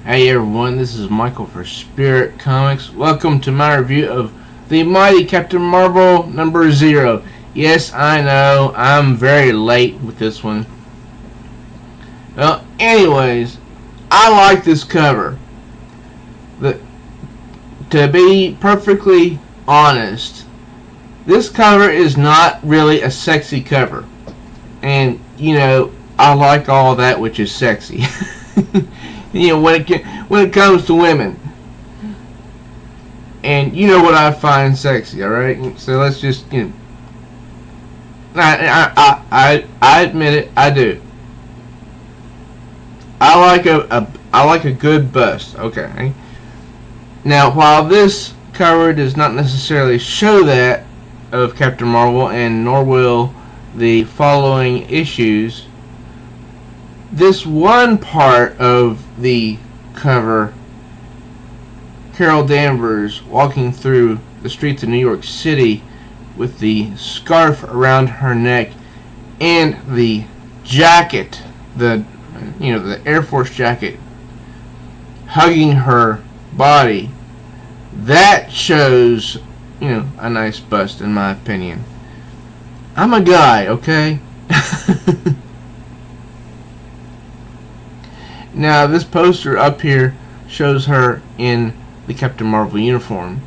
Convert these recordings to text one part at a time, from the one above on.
Hey everyone, this is Michael for Spirit Comics. Welcome to my review of the Mighty Captain Marvel number 0. Yes, I know, I'm very late with this one. Well, anyways, I like this cover. To be perfectly honest, this cover is not really a sexy cover. And, I like all that which is sexy. When it comes to women. And you know what I find sexy, alright? So let's just, I admit it, I do. I like a good bust, okay? Now, while this cover does not necessarily show that of Captain Marvel, and nor will the following issues, this one part of the cover, Carol Danvers walking through the streets of New York City with the scarf around her neck and the jacket, the Air Force jacket hugging her body, that shows, a nice bust in my opinion. I'm a guy, okay? Now, this poster up here shows her in the Captain Marvel uniform.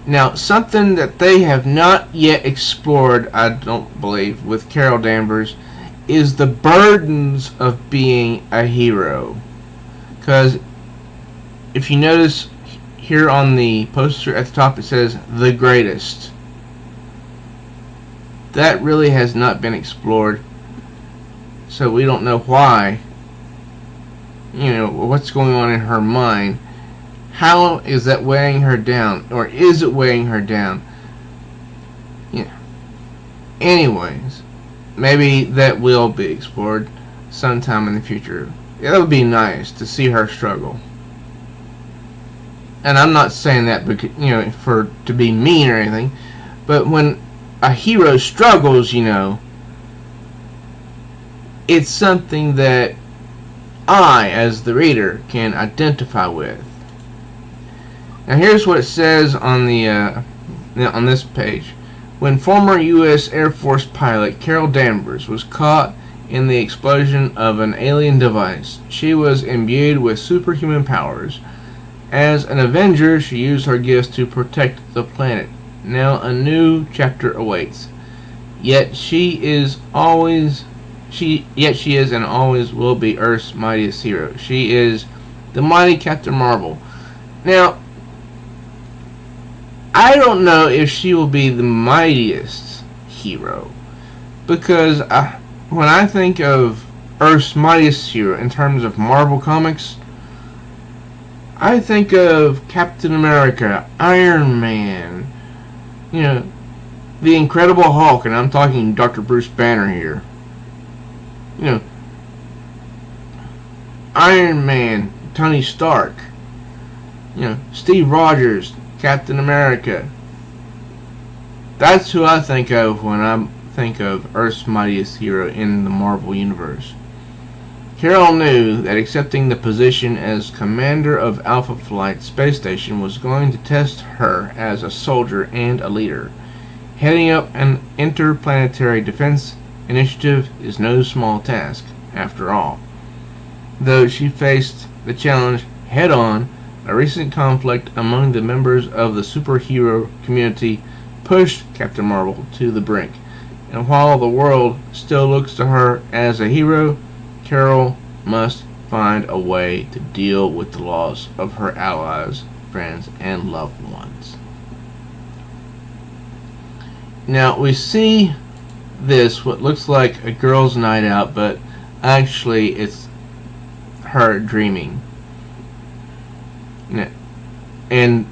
Now, something that they have not yet explored, I don't believe, with Carol Danvers, is the burdens of being a hero. Because if you notice here on the poster at the top, it says the greatest. That really has not been explored, so we don't know why. What's going on in her mind. How is that weighing her down? Or is it weighing her down? Anyways, maybe that will be explored sometime in the future. That would be nice to see her struggle. And I'm not saying that because, to be mean or anything, but when a hero struggles, it's something that I, as the reader, can identify with. Now, here's what it says on on this page. When former U.S. Air Force pilot Carol Danvers was caught in the explosion of an alien device, she was imbued with superhuman powers. As an Avenger, she used her gifts to protect the planet. Now, a new chapter awaits. Yet she is and always will be Earth's mightiest hero. She is the mighty Captain Marvel. Now, I don't know if she will be the mightiest hero, because when I think of Earth's mightiest hero in terms of Marvel Comics, I think of Captain America, Iron Man, the Incredible Hulk, and I'm talking Dr. Bruce Banner here. Iron Man, Tony Stark, Steve Rogers, Captain America. That's who I think of when I think of Earth's mightiest hero in the Marvel Universe. Carol knew that accepting the position as commander of Alpha Flight Space Station was going to test her as a soldier and a leader. Heading up an interplanetary defense initiative is no small task, after all. Though she faced the challenge head-on, a recent conflict among the members of the superhero community pushed Captain Marvel to the brink. And while the world still looks to her as a hero, Carol must find a way to deal with the loss of her allies, friends, and loved ones. Now, we see this, what looks like a girl's night out, but actually it's her dreaming. And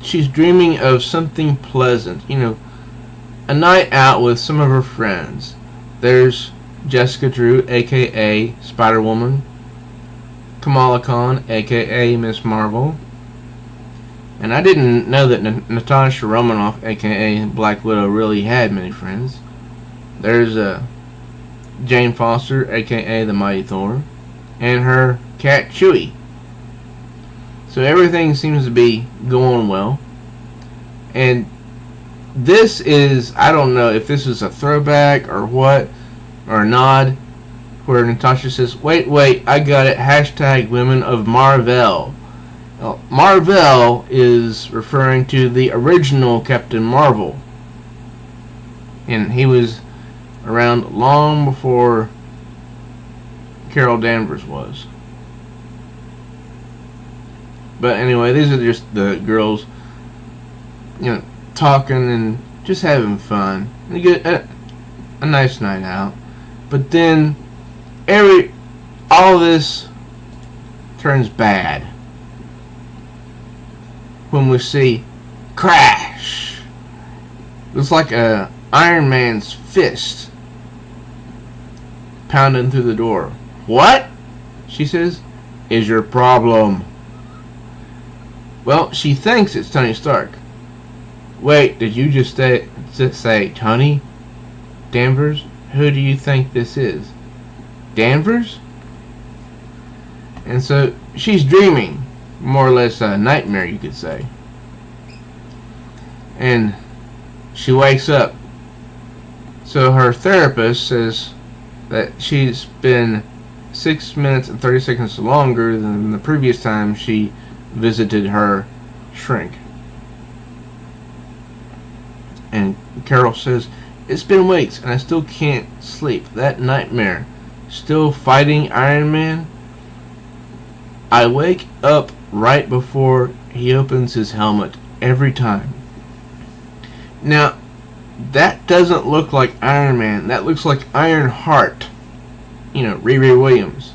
she's dreaming of something pleasant, a night out with some of her friends. There's Jessica Drew, aka Spider-Woman, Kamala Khan, aka Miss Marvel, and I didn't know that Natasha Romanoff, aka Black Widow, really had many friends. There's Jane Foster, aka the Mighty Thor, and her cat Chewie. So everything seems to be going well. And this is, I don't know if this is a throwback or what, or a nod, where Natasha says, wait, I got it, hashtag Women of Marvel. Well, Marvel is referring to the original Captain Marvel. And he was around long before Carol Danvers was. But anyway, these are just the girls, talking and just having fun. And get a nice night out. But then all this turns bad when we see crash. Looks like a Iron Man's fist pounding through the door. What? She says, is your problem? Well, she thinks it's Tony Stark. Wait, did you just say Tony Danvers? Who do you think this is? Danvers? And so she's dreaming, more or less a nightmare, you could say. And she wakes up. So her therapist says that she's been 6 minutes and 30 seconds longer than the previous time she visited her shrink. And Carol says, it's been weeks and I still can't sleep. That nightmare. Still fighting Iron Man. I wake up right before he opens his helmet every time. Now, that doesn't look like Iron Man. That looks like Iron Heart. Riri Williams.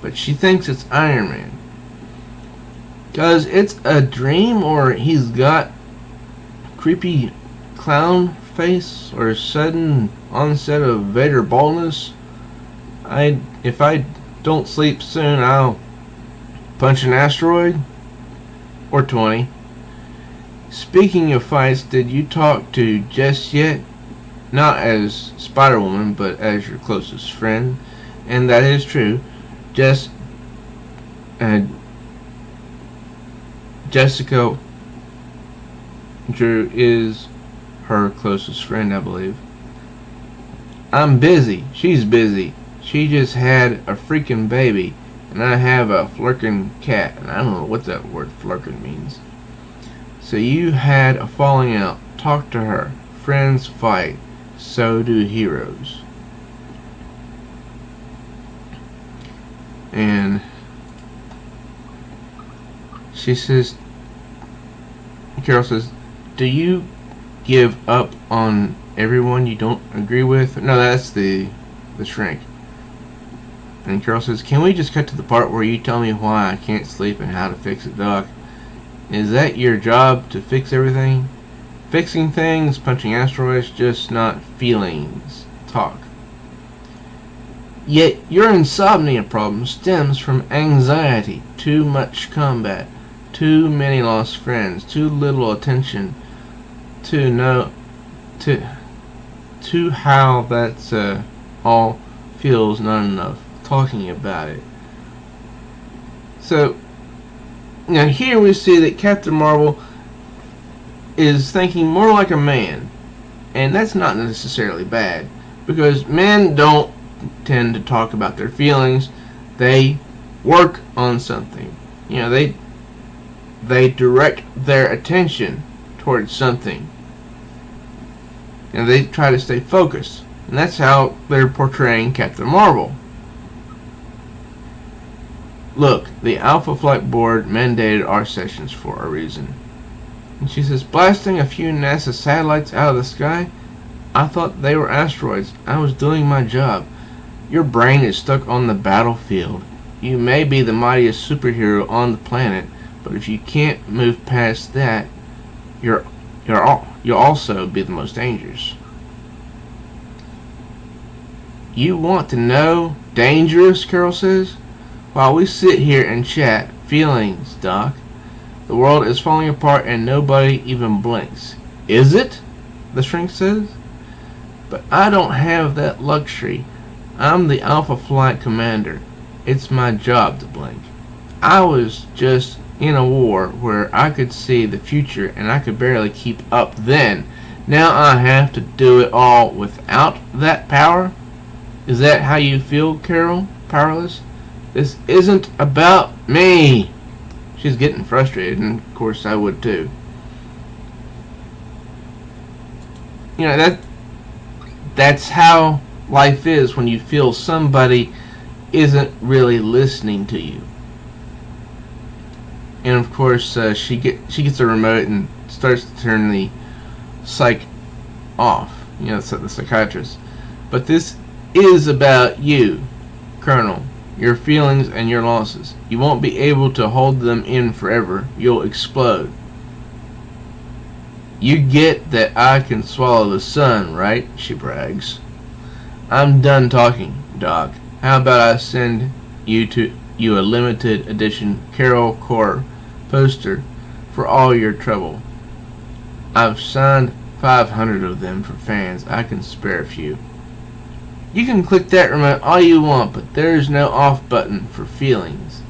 But she thinks it's Iron Man. Because it's a dream, or he's got creepy clown face, or sudden onset of Vader baldness. If I don't sleep soon, I'll punch an asteroid. Or 20. Speaking of fights, did you talk to Jess yet? Not as Spider-Woman, but as your closest friend. And that is true. Jessica Drew is her closest friend, I believe. I'm busy. She's busy. She just had a freaking baby. And I have a flirkin' cat. And I don't know what that word flirkin' means. So you had a falling out. Talk to her. Friends fight. So do heroes. And she says, Carol says, do you give up on everyone you don't agree with? No, that's the shrink. And Carol says, can we just cut to the part where you tell me why I can't sleep and how to fix it, Doc? Is that your job, to fix everything? Fixing things, punching asteroids, just not feelings. Talk. Yet your insomnia problem stems from anxiety, too much combat, too many lost friends, too little attention to how that's all feels, not enough talking about it. So now here we see that Captain Marvel is thinking more like a man, and that's not necessarily bad, because men don't tend to talk about their feelings. They work on something. They direct their attention towards something, and they try to stay focused, and that's how they're portraying Captain Marvel. Look, the Alpha Flight Board mandated our sessions for a reason. And she says, blasting a few NASA satellites out of the sky? I thought they were asteroids. I was doing my job. Your brain is stuck on the battlefield. You may be the mightiest superhero on the planet, but if you can't move past that, you'll also be the most dangerous. You want to know dangerous, Carol says? While we sit here and chat, feelings, Doc. The world is falling apart and nobody even blinks. Is it? The shrink says. But I don't have that luxury. I'm the Alpha Flight Commander. It's my job to blink. I was just in a war where I could see the future and I could barely keep up then. Now I have to do it all without that power? Is that how you feel, Carol? Powerless? This isn't about me. She's getting frustrated, and of course I would too. You know, that's how life is when you feel somebody isn't really listening to you. And of course, she gets a remote and starts to turn the psych off. You know, the psychiatrist. But this is about you, Colonel. Your feelings and your losses. You won't be able to hold them in forever. You'll explode. You get that I can swallow the sun, right? She brags. I'm done talking, Doc. How about I send you a limited edition Carol Corps poster for all your trouble. I've signed 500 of them for fans. I can spare a few. You can click that remote all you want, but there's no off button for feelings.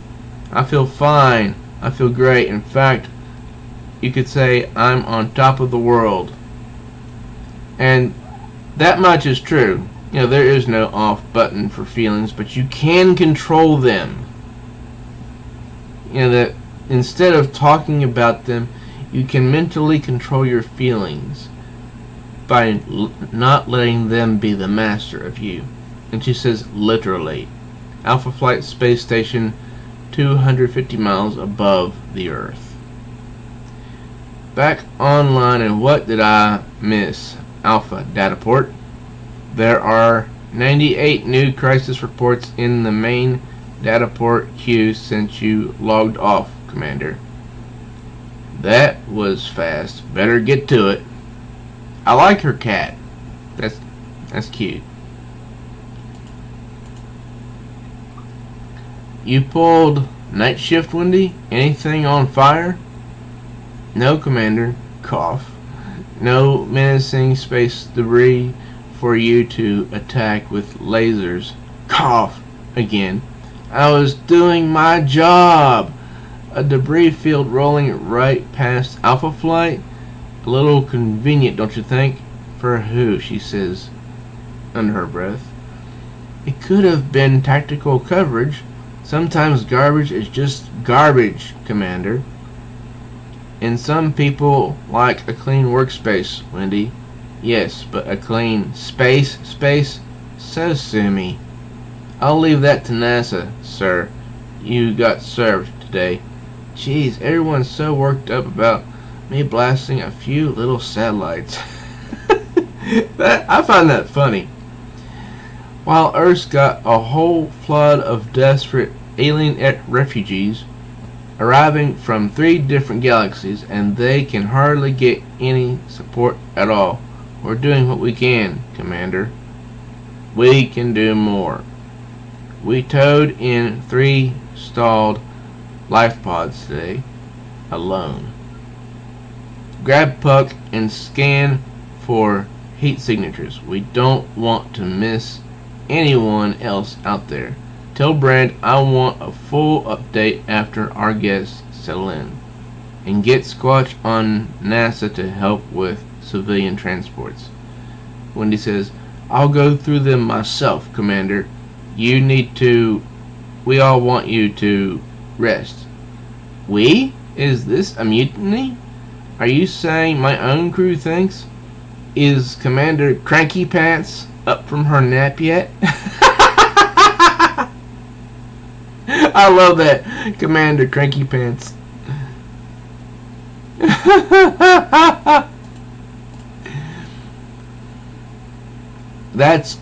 I feel fine. I feel great. In fact, you could say I'm on top of the world. And that much is true. You know, there is no off button for feelings, but you can control them. You know, that instead of talking about them, you can mentally control your feelings by not letting them be the master of you. And she says, literally. Alpha Flight Space Station, 250 miles above the Earth. Back online, and what did I miss? Alpha Dataport. There are 98 new crisis reports in the main Dataport queue since you logged off, Commander. That was fast. Better get to it. I like her cat. That's cute. You pulled night shift, Wendy? Anything on fire? No, Commander. Cough. No menacing space debris for you to attack with lasers. Cough. Again. I was doing my job. A debris field rolling right past Alpha Flight? A little convenient, don't you think? For who? She says under her breath. It could have been tactical coverage. Sometimes garbage is just garbage, Commander. And some people like a clean workspace, Wendy. Yes, but a clean space? So sue me. I'll leave that to NASA, sir. You got served today. Jeez, everyone's so worked up about me blasting a few little satellites. I find that funny. While Earth's got a whole flood of desperate alien refugees arriving from 3 different galaxies, and they can hardly get any support at all. We're doing what we can, Commander. We can do more. We towed in 3 stalled life pods today, alone. Grab Puck and scan for heat signatures. We don't want to miss anyone else out there. Tell Brand I want a full update after our guests settle in. And get Squatch on NASA to help with civilian transports. Wendy says, I'll go through them myself, Commander. We all want you to rest. We? Is this a mutiny? Are you saying my own crew thinks? Is Commander Cranky Pants up from her nap yet? I love that. Commander Cranky Pants. That's,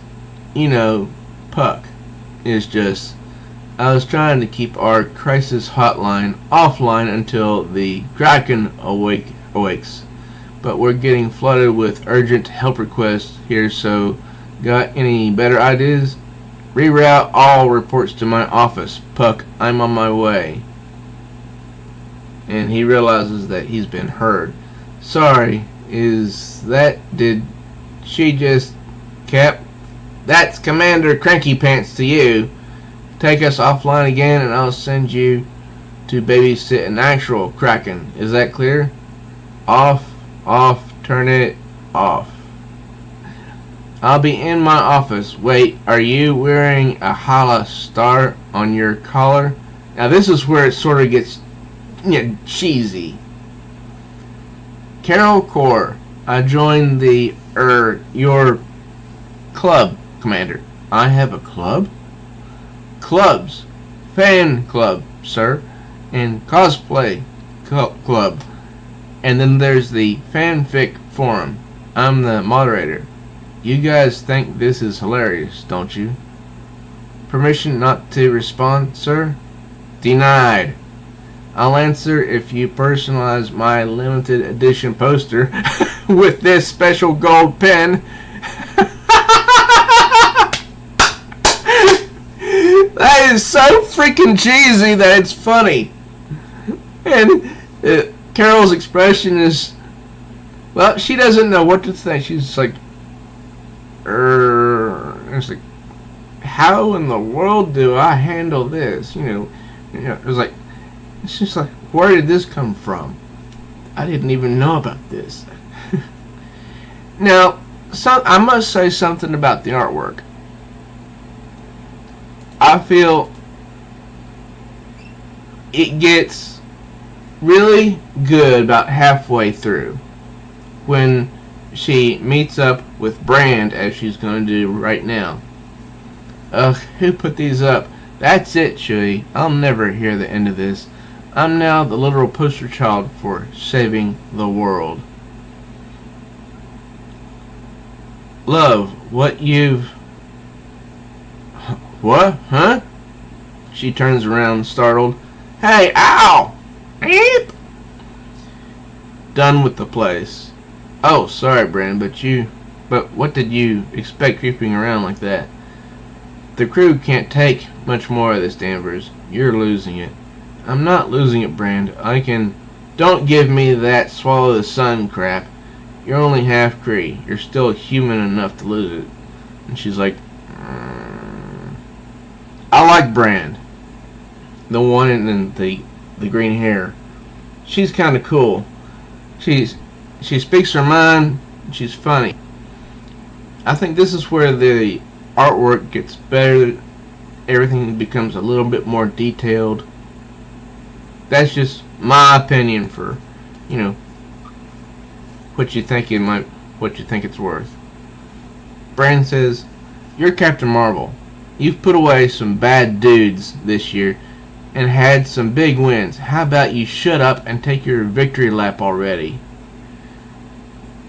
Puck is just, I was trying to keep our crisis hotline offline until the Kraken awakes. But we're getting flooded with urgent help requests here, so got any better ideas? Reroute all reports to my office. Puck, I'm on my way. And he realizes that he's been heard. Sorry, did she just Cap? That's Commander Cranky Pants to you. Take us offline again and I'll send you to babysit an actual Kraken. Is that clear? Off, off, turn it off. I'll be in my office. Wait, are you wearing a Hala star on your collar? Now this is where it sort of gets cheesy. Carol Core, I joined your club, Commander. I have a club? Clubs. Fan club, sir. And cosplay club. And then there's the fanfic forum. I'm the moderator. You guys think this is hilarious, don't you? Permission not to respond, sir? Denied. I'll answer if you personalize my limited edition poster with this special gold pen. That is so freaking cheesy that it's funny. And Carol's expression is, well, she doesn't know what to think. She's just like, it's like, how in the world do I handle this? It's just like, where did this come from? I didn't even know about this. Now, I must say something about the artwork. I feel it gets really good about halfway through when she meets up with Brand, as she's going to do right now. Who put these up? That's it, Chewie. I'll never hear the end of this. I'm now the literal poster child for saving the world. Love, what? Huh? She turns around, startled. Hey, ow! Eep! Done with the place. Oh, sorry, Brand, but what did you expect creeping around like that? The crew can't take much more of this, Danvers. You're losing it. I'm not losing it, Brand. Don't give me that swallow the sun crap. You're only half Kree. You're still human enough to lose it. And she's like, I like Brand. The one in the green hair. She's kind of cool. She speaks her mind. She's funny. I think this is where the artwork gets better. Everything becomes a little bit more detailed. That's just my opinion for, what you think it's worth. Brand says, "You're Captain Marvel. You've put away some bad dudes this year and had some big wins. How about you shut up and take your victory lap already?"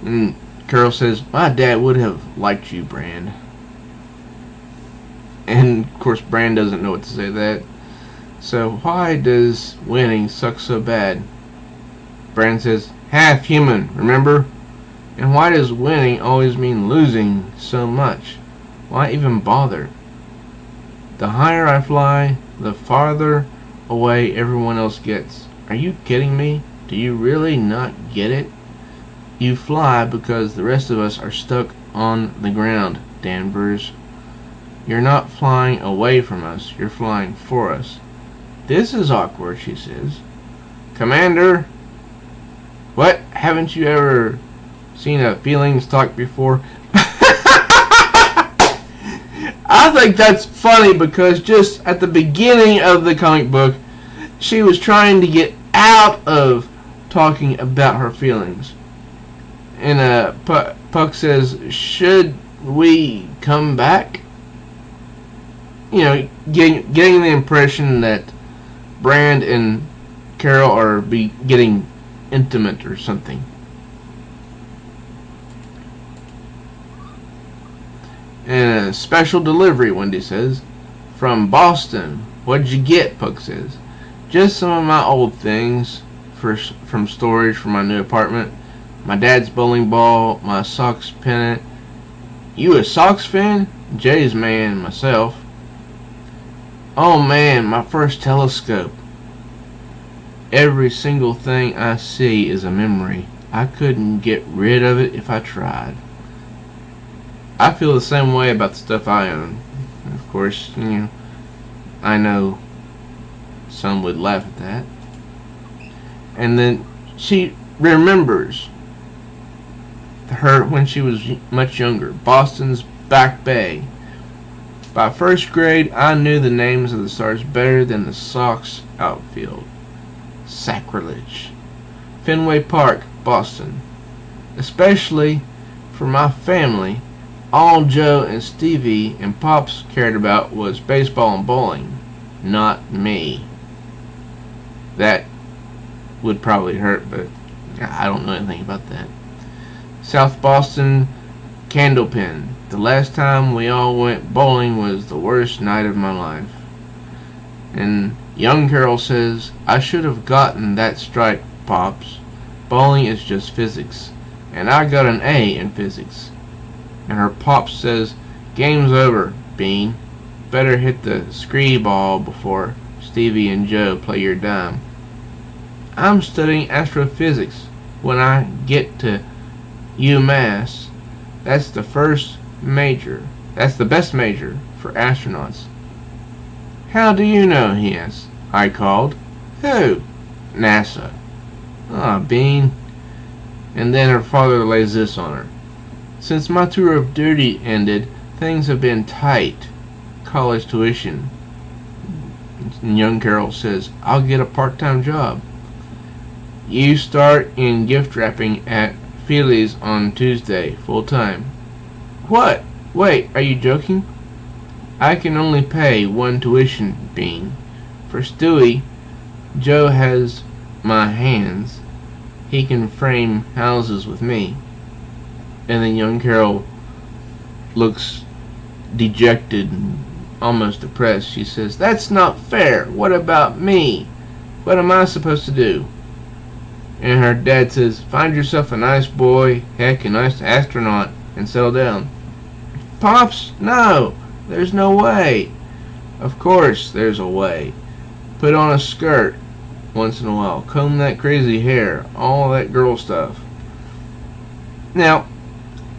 And Carol says, "My dad would have liked you, Brand." And of course Brand doesn't know what to say to that. So why does winning suck so bad? Brand says, half human, remember? And why does winning always mean losing so much? Why even bother? The higher I fly, the farther away everyone else gets. Are you kidding me? Do you really not get it? You fly because the rest of us are stuck on the ground, Danvers. You're not flying away from us, you're flying for us. This is awkward, she says. Commander, what? Haven't you ever seen a feelings talk before? I think that's funny because just at the beginning of the comic book, she was trying to get out of talking about her feelings. And Puck says, should we come back? Getting the impression that Brand and Carol are getting intimate or something. And a special delivery, Wendy says. From Boston. What'd you get? Puck says. Just some of my old things from storage for my new apartment. My dad's bowling ball, my Sox pennant. You a Sox fan? Jay's man, myself. Oh man, my first telescope. Every single thing I see is a memory. I couldn't get rid of it if I tried. I feel the same way about the stuff I own. Of course, I know some would laugh at that. And then she remembers her when she was much younger. Boston's Back Bay. By first grade, I knew the names of the stars better than the Sox outfield. Sacrilege. Fenway Park, Boston. Especially for my family, all Joe and Stevie and Pops cared about was baseball and bowling, not me. That would probably hurt, but I don't know anything about that. South Boston, Candlepin. The last time we all went bowling was the worst night of my life. And young Carol says, I should have gotten that strike, Pops. Bowling is just physics. And I got an A in physics. And her Pops says, game's over, Bean. Better hit the scree ball before Stevie and Joe play your dime. I'm studying astrophysics when I get to UMass. That's the best major for astronauts. How do you know? He asked. I called. Who? NASA. Ah, Bean. And then her father lays this on her. Since my tour of duty ended, things have been tight. College tuition. And young Carol says, I'll get a part-time job. You start in gift wrapping at Feely's on Tuesday, full-time. What? Wait, are you joking? I can only pay one tuition, Bean. For Stewie, Joe has my hands. He can frame houses with me. And then young Carol looks dejected and almost depressed. She says, that's not fair. What about me? What am I supposed to do? And her dad says, find yourself a nice boy, heck, a nice astronaut, and settle down. Pops, no, there's no way. Of course there's a way. Put on a skirt once in a while. Comb that crazy hair. All that girl stuff. Now,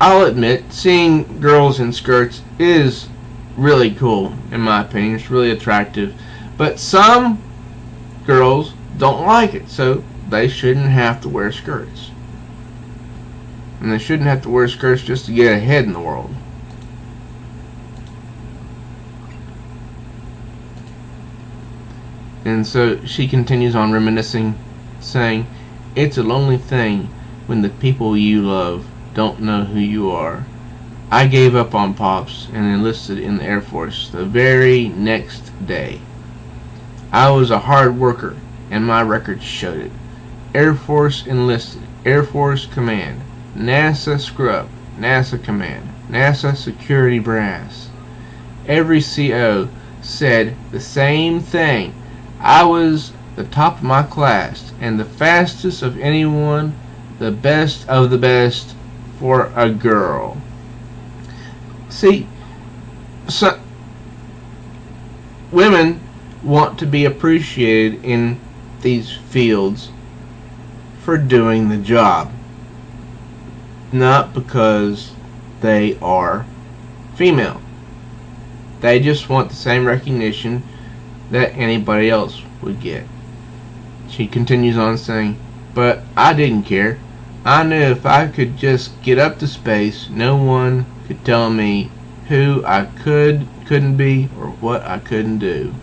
I'll admit, seeing girls in skirts is really cool, in my opinion. It's really attractive. But some girls don't like it, so they shouldn't have to wear skirts. And they shouldn't have to wear skirts just to get ahead in the world. And so she continues on reminiscing, saying, it's a lonely thing when the people you love don't know who you are. I gave up on Pops and enlisted in the Air Force the very next day. I was a hard worker, and my records showed it. Air Force enlisted, Air Force Command, NASA scrub, NASA Command, NASA Security Brass. Every CO said the same thing. I was the top of my class and the fastest of anyone, the best of the best for a girl. See, so women want to be appreciated in these fields for doing the job, not because they are female. They just want the same recognition that anybody else would get. She continues on saying, but I didn't care. I knew if I could just get up to space, no one could tell me who I couldn't be, or what I couldn't do.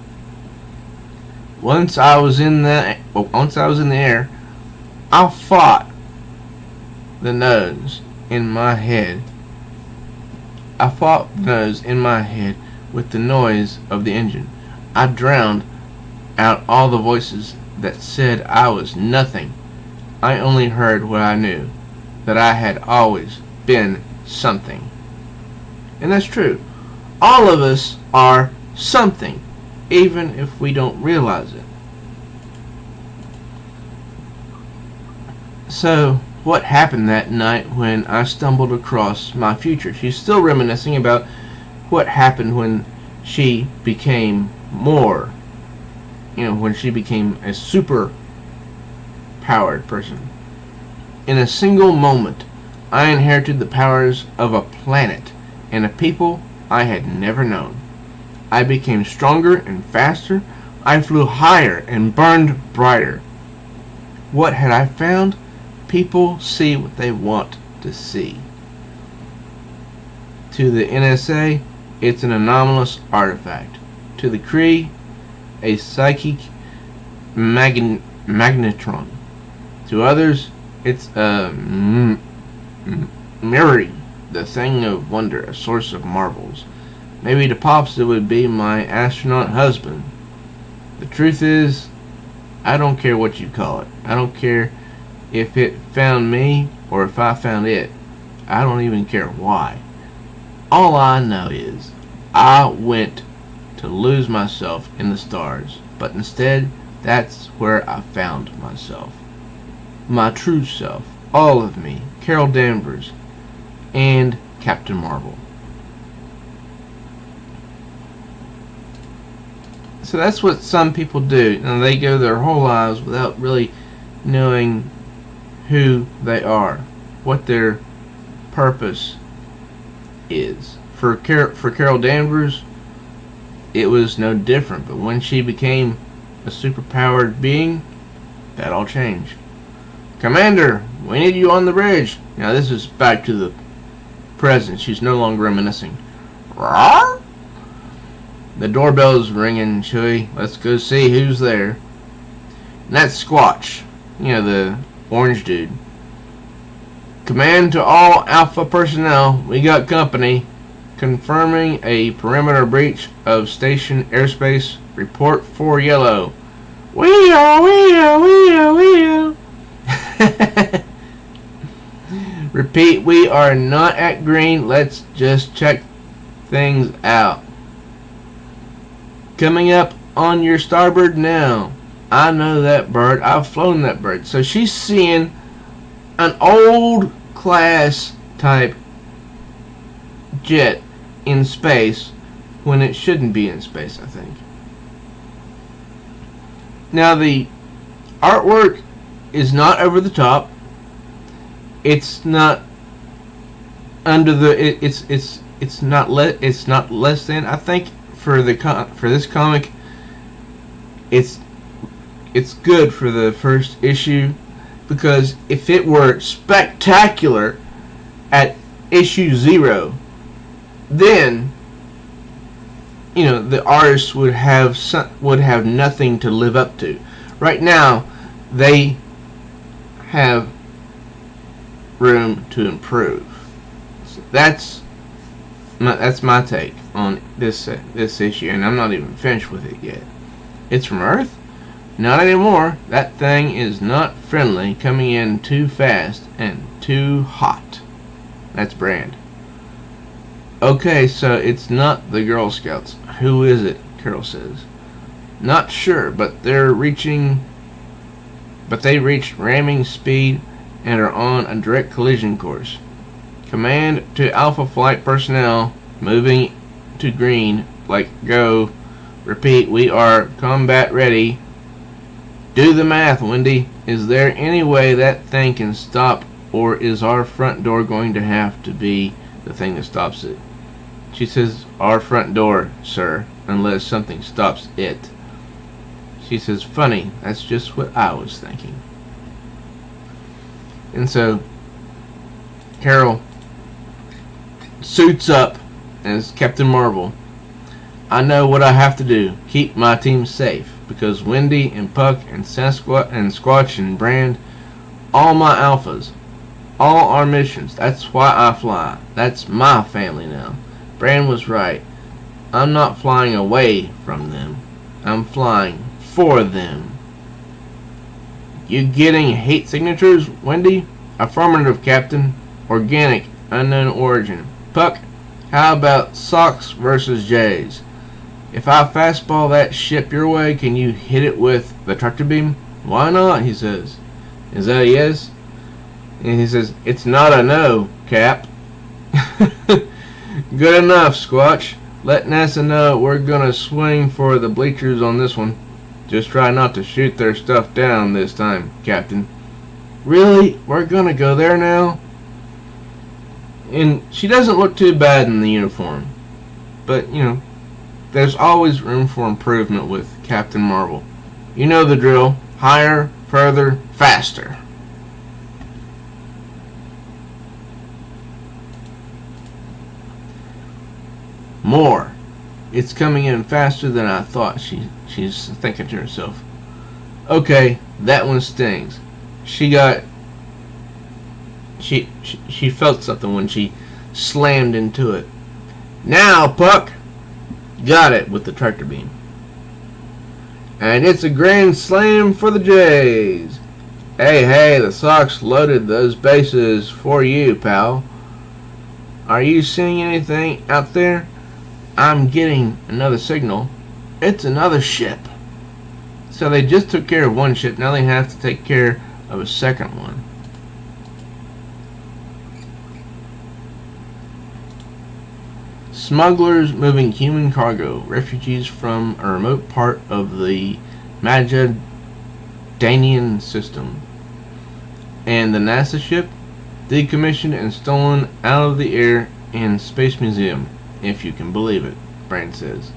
Once I was in the air, I fought the nose in my head. I fought the nose in my head with the noise of the engine. I drowned out all the voices that said I was nothing. I only heard what I knew, that I had always been something. And that's true. All of us are something, even if we don't realize it. So, what happened that night when I stumbled across my future? She's still reminiscing about what happened when she became more, when she became a super powered person. In a single moment, I inherited the powers of a planet and a people I had never known. I became stronger and faster. I flew higher and burned brighter. What had I found? People see what they want to see. To the NSA, it's an anomalous artifact. To the Kree, a psychic magnetron. To others, it's a Miri, the thing of wonder, a source of marvels. Maybe to Pops it would be my astronaut husband. The truth is, I don't care what you call it. I don't care if it found me or if I found it. I don't even care why. All I know is I went to lose myself in the stars, but instead that's where I found myself. My true self, all of me, Carol Danvers, and Captain Marvel. So that's what some people do, and they go their whole lives without really knowing who they are, what their purpose is. For Carol Danvers, it was no different, but when she became a superpowered being, that all changed. Commander, we need you on the bridge. Now this is back to the present. She's no longer reminiscing. Rawr? The doorbell's ringing, Chewie. Let's go see who's there. And that's Squatch. You know, the orange dude. Command to all Alpha personnel. We got company. Confirming a perimeter breach of station airspace. Report for yellow. We Repeat, we are not at green. Let's just check things out. Coming up on your starboard now. I know that bird. I've flown that bird. So she's seeing an old class type jet in space when it shouldn't be in space, I think. Now the artwork is not over the top. It's not under the it's not less than, I think for this comic it's good for the first issue, because if it were spectacular at issue 0, then the artists would have nothing to live up to. Right now they have room to improve. So that's my take on this issue, and I'm not even finished with it yet. It's from Earth? Not anymore. That thing is not friendly, coming in too fast and too hot. That's Brand. Okay, so it's not the Girl Scouts. Who is it? Carol says. Not sure, but they reached ramming speed and are on a direct collision course. Command to Alpha Flight personnel moving to green. Like go. Repeat, we are combat ready. Do the math, Wendy. Is there any way that thing can stop, or is our front door going to have to be the thing that stops it? She says, our front door, sir, unless something stops it. She says, funny, that's just what I was thinking. And so Carol suits up as Captain Marvel. I know what I have to do. Keep my team safe. Because Wendy and Puck and Squatch and Brand, all my alphas, all our missions. That's why I fly. That's my family now. Brand was right. I'm not flying away from them. I'm flying for them. You getting hate signatures, Wendy? Affirmative, Captain. Organic, unknown origin. Puck, how about Sox versus Jays? If I fastball that ship your way, can you hit it with the tractor beam? Why not, he says. Is that a yes? And he says, it's not a no, Cap. Good enough, Squatch. Let NASA know we're gonna swing for the bleachers on this one. Just try not to shoot their stuff down this time, Captain. Really? We're gonna go there now? And she doesn't look too bad in the uniform. But, there's always room for improvement with Captain Marvel. You know the drill. Higher, further, faster. More. It's coming in faster than I thought, she's thinking to herself. Okay, that one stings. She felt something when she slammed into it. Now, Puck! Got it with the tractor beam. And it's a grand slam for the Jays. Hey, the Sox loaded those bases for you, pal. Are you seeing anything out there? I'm getting another signal. It's another ship. So they just took care of one ship. Now they have to take care of a second one. Smugglers moving human cargo. Refugees from a remote part of the Magellan system. And the NASA ship decommissioned and stolen out of the Air and Space Museum. If you can believe it, Brand says.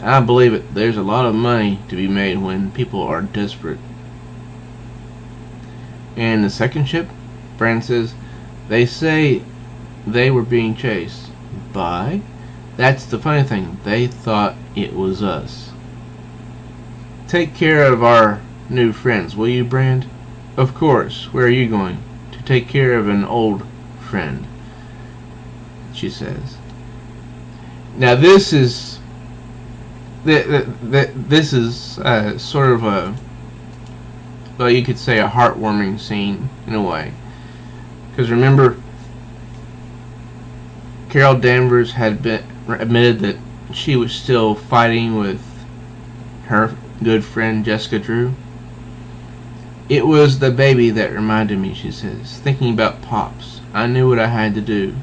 I believe it. There's a lot of money to be made when people are desperate. And the second ship, Brand says, they say they were being chased by... That's the funny thing. They thought it was us. Take care of our new friends, will you, Brand? Of course. Where are you going? To take care of an old friend, she says. Now this is this is sort of a, well, you could say a heartwarming scene in a way, because remember, Carol Danvers had admitted that she was still fighting with her good friend Jessica Drew. It was the baby that reminded me, she says. Thinking about Pops, I knew what I had to do.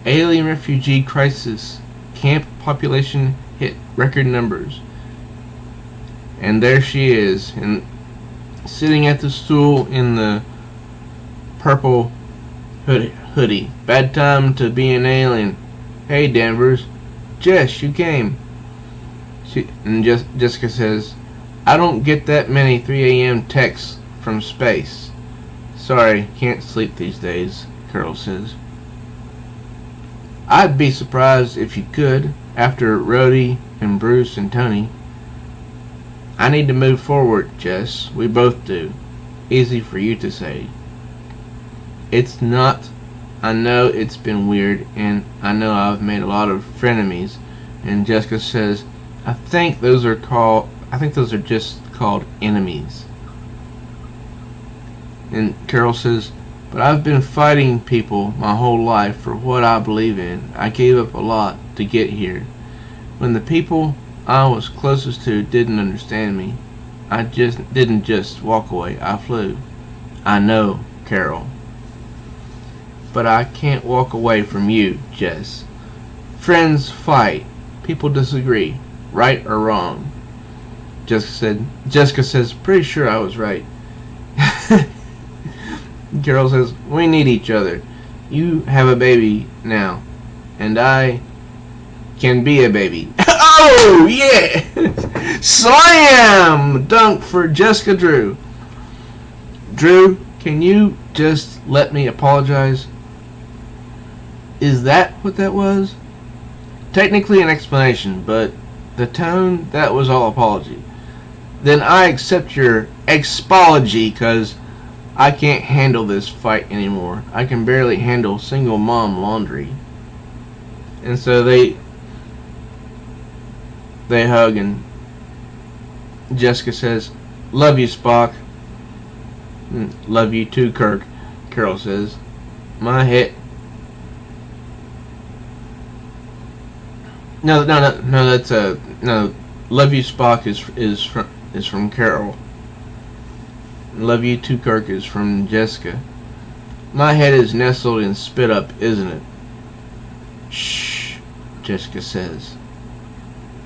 Alien refugee crisis. Camp population hit record numbers. And there she is, and sitting at the stool in the purple hoodie. Bad time to be an alien. Hey, Danvers. Jess, you came. Jessica says, I don't get that many 3 a.m. texts from space. Sorry, can't sleep these days, Carol says. I'd be surprised if you could, after Rhodey and Bruce and Tony. I need to move forward, Jess. We both do. Easy for you to say. It's not. I know it's been weird, and I know I've made a lot of frenemies. And Jessica says, I think those are just called enemies. And Carol says, but I've been fighting people my whole life for what I believe in. I gave up a lot to get here. When the people I was closest to didn't understand me, I just didn't just walk away. I flew. I know, Carol. But I can't walk away from you, Jess. Friends fight. People disagree. Right or wrong. Jessica says, pretty sure I was right. Carol says, we need each other. You have a baby now, and I can be a baby. Oh, yeah! Slam dunk for Jessica Drew. Drew, can you just let me apologize? Is that what that was? Technically an explanation, but the tone, that was all apology. Then I accept your expology, because I can't handle this fight anymore. I can barely handle single mom laundry. And so they hug, and Jessica says, love you, Spock. Love you too, Kirk, Carol says. My head. No, that's no. Love you, Spock is from Carol. Love you too, Kirk is from Jessica. My head is nestled in spit up, isn't it? Shh, Jessica says.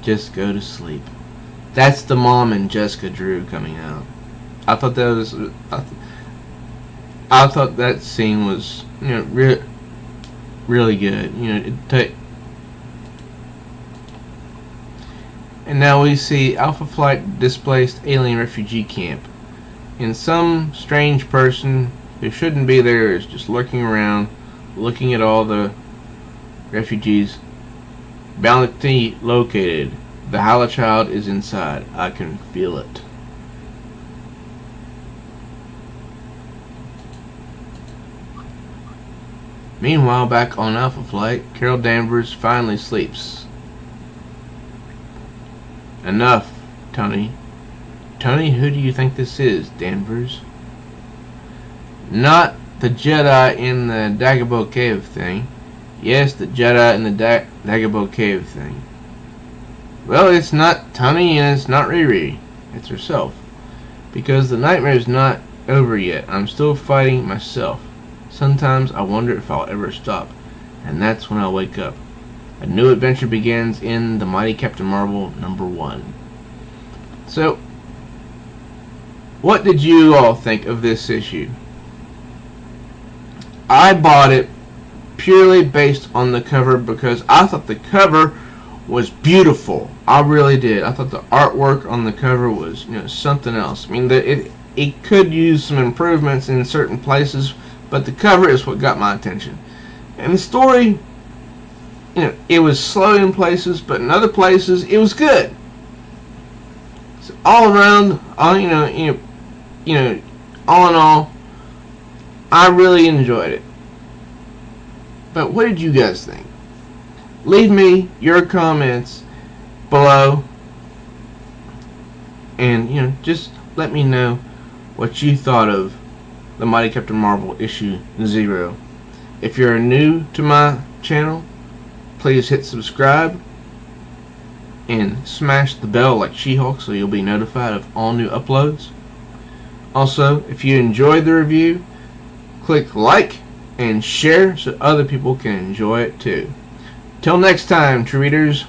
Just go to sleep. That's the mom and Jessica Drew coming out. I thought that scene was, really good. And now we see Alpha Flight displaced alien refugee camp. And some strange person who shouldn't be there is just lurking around, looking at all the refugees. Bounty located. The Holochild is inside. I can feel it. Meanwhile, back on Alpha Flight, Carol Danvers finally sleeps. Enough, Tony. Tony, who do you think this is, Danvers? Not the Jedi in the Dagobah Cave thing. Yes, the Jedi in the Dagobah Cave thing. Well, it's not Tony and it's not Riri. It's herself. Because the nightmare's not over yet. I'm still fighting myself. Sometimes I wonder if I'll ever stop. And that's when I'll wake up. A new adventure begins in The Mighty Captain Marvel #1. So, what did you all think of this issue? I bought it purely based on the cover because I thought the cover was beautiful. I really did. I thought the artwork on the cover was, something else. I mean, it could use some improvements in certain places, but the cover is what got my attention. And the story, it was slow in places, but in other places it was good. So all around, all in all, I really enjoyed it. But what did you guys think? Leave me your comments below, and just let me know what you thought of The Mighty Captain Marvel issue 0. If you're new to my channel, please hit subscribe and smash the bell like She-Hulk so you'll be notified of all new uploads. Also, if you enjoyed the review, click like and share so other people can enjoy it too. Till next time, True Readers.